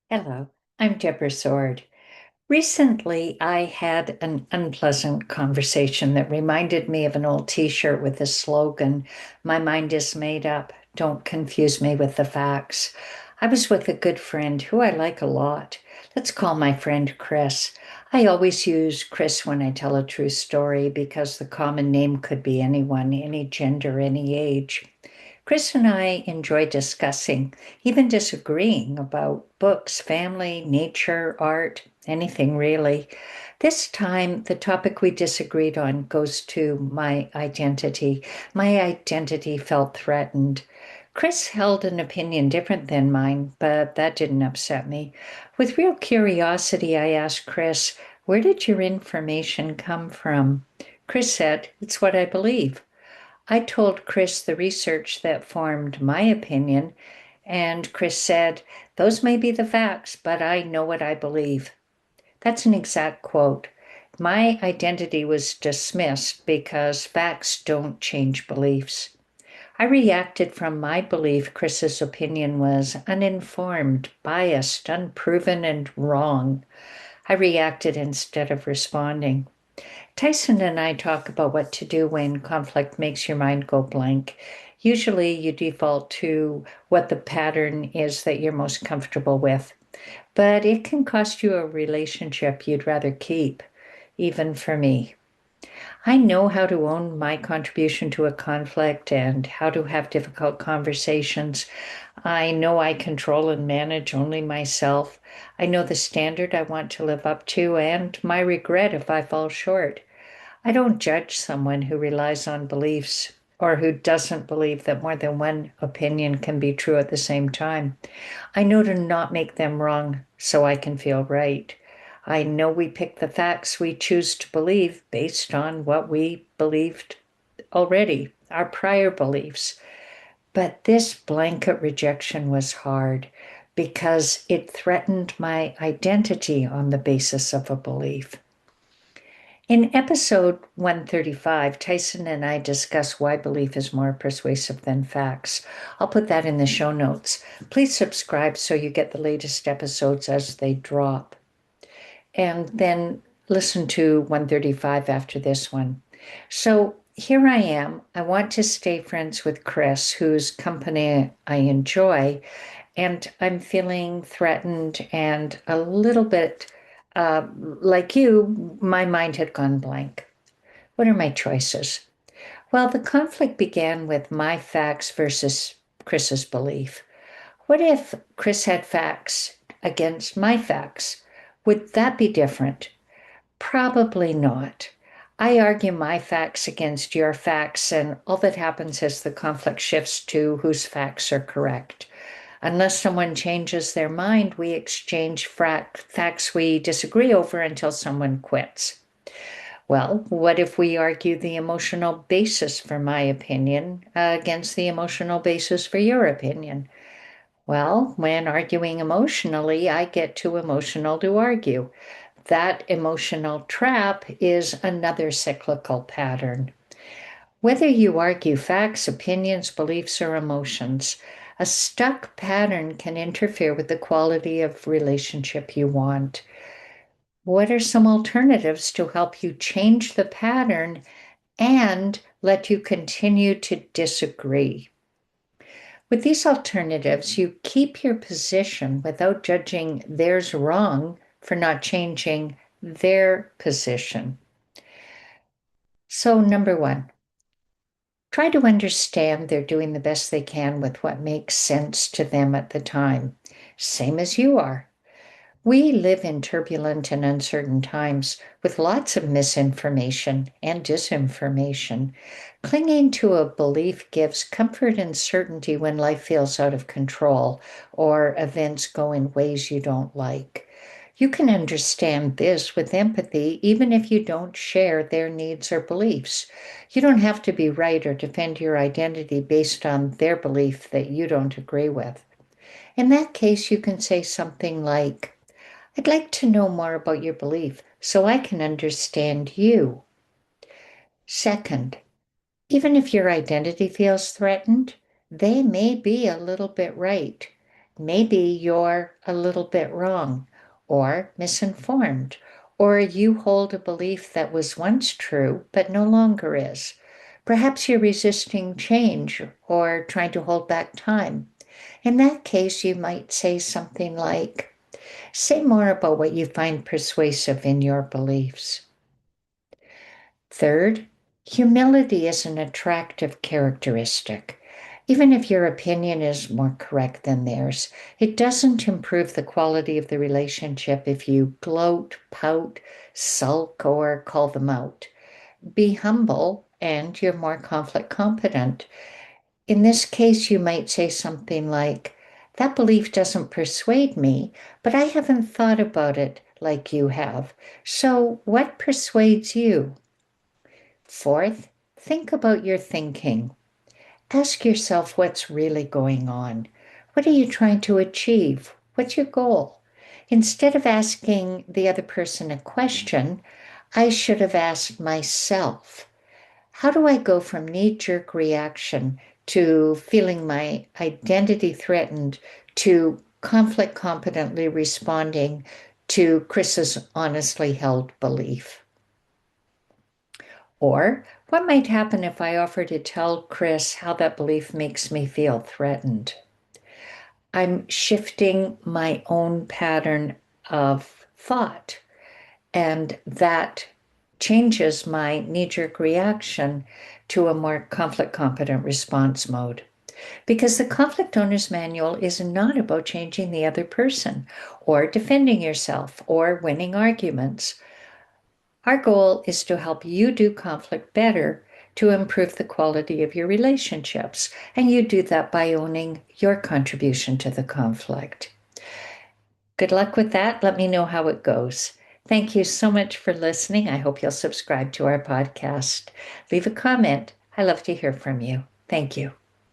Hello, I'm Deborah Sword. Recently, I had an unpleasant conversation that reminded me of an old t-shirt with the slogan, "My mind is made up. Don't confuse me with the facts." I was with a good friend who I like a lot. Let's call my friend Chris. I always use Chris when I tell a true story because the common name could be anyone, any gender, any age. Chris and I enjoy discussing, even disagreeing about books, family, nature, art, anything really. This time, the topic we disagreed on goes to my identity. My identity felt threatened. Chris held an opinion different than mine, but that didn't upset me. With real curiosity, I asked Chris, "Where did your information come from?" Chris said, "It's what I believe." I told Chris the research that formed my opinion, and Chris said, "Those may be the facts, but I know what I believe." That's an exact quote. My identity was dismissed because facts don't change beliefs. I reacted from my belief Chris's opinion was uninformed, biased, unproven, and wrong. I reacted instead of responding. Tyson and I talk about what to do when conflict makes your mind go blank. Usually, you default to what the pattern is that you're most comfortable with, but it can cost you a relationship you'd rather keep, even for me. I know how to own my contribution to a conflict and how to have difficult conversations. I know I control and manage only myself. I know the standard I want to live up to and my regret if I fall short. I don't judge someone who relies on beliefs or who doesn't believe that more than one opinion can be true at the same time. I know to not make them wrong so I can feel right. I know we pick the facts we choose to believe based on what we believed already, our prior beliefs. But this blanket rejection was hard because it threatened my identity on the basis of a belief. In episode 135, Tyson and I discuss why belief is more persuasive than facts. I'll put that in the show notes. Please subscribe so you get the latest episodes as they drop. And then listen to 135 after this one. So here I am. I want to stay friends with Chris, whose company I enjoy, and I'm feeling threatened and a little bit like you, my mind had gone blank. What are my choices? Well, the conflict began with my facts versus Chris's belief. What if Chris had facts against my facts? Would that be different? Probably not. I argue my facts against your facts, and all that happens is the conflict shifts to whose facts are correct. Unless someone changes their mind, we exchange facts we disagree over until someone quits. Well, what if we argue the emotional basis for my opinion against the emotional basis for your opinion? Well, when arguing emotionally, I get too emotional to argue. That emotional trap is another cyclical pattern. Whether you argue facts, opinions, beliefs, or emotions, a stuck pattern can interfere with the quality of relationship you want. What are some alternatives to help you change the pattern and let you continue to disagree? With these alternatives, you keep your position without judging theirs wrong for not changing their position. So, number one, try to understand they're doing the best they can with what makes sense to them at the time, same as you are. We live in turbulent and uncertain times with lots of misinformation and disinformation. Clinging to a belief gives comfort and certainty when life feels out of control or events go in ways you don't like. You can understand this with empathy even if you don't share their needs or beliefs. You don't have to be right or defend your identity based on their belief that you don't agree with. In that case, you can say something like, "I'd like to know more about your belief so I can understand you." Second, even if your identity feels threatened, they may be a little bit right. maybe you're a little bit wrong or misinformed, or you hold a belief that was once true but no longer is. Perhaps you're resisting change or trying to hold back time. In that case, you might say something like, say more about what you find persuasive in your beliefs. Third, humility is an attractive characteristic. Even if your opinion is more correct than theirs, it doesn't improve the quality of the relationship if you gloat, pout, sulk, or call them out. Be humble and you're more conflict competent. In this case, you might say something like, that belief doesn't persuade me, but I haven't thought about it like you have. So, what persuades you? Fourth, think about your thinking. Ask yourself what's really going on. What are you trying to achieve? What's your goal? Instead of asking the other person a question, I should have asked myself, how do I go from knee-jerk reaction to feeling my identity threatened to conflict competently responding to Chris's honestly held belief? Or what might happen if I offer to tell Chris how that belief makes me feel threatened? I'm shifting my own pattern of thought, and that changes my knee jerk reaction to a more conflict competent response mode. Because the conflict owner's manual is not about changing the other person or defending yourself or winning arguments. Our goal is to help you do conflict better to improve the quality of your relationships. And you do that by owning your contribution to the conflict. Good luck with that. Let me know how it goes. Thank you so much for listening. I hope you'll subscribe to our podcast. Leave a comment. I love to hear from you. Thank you.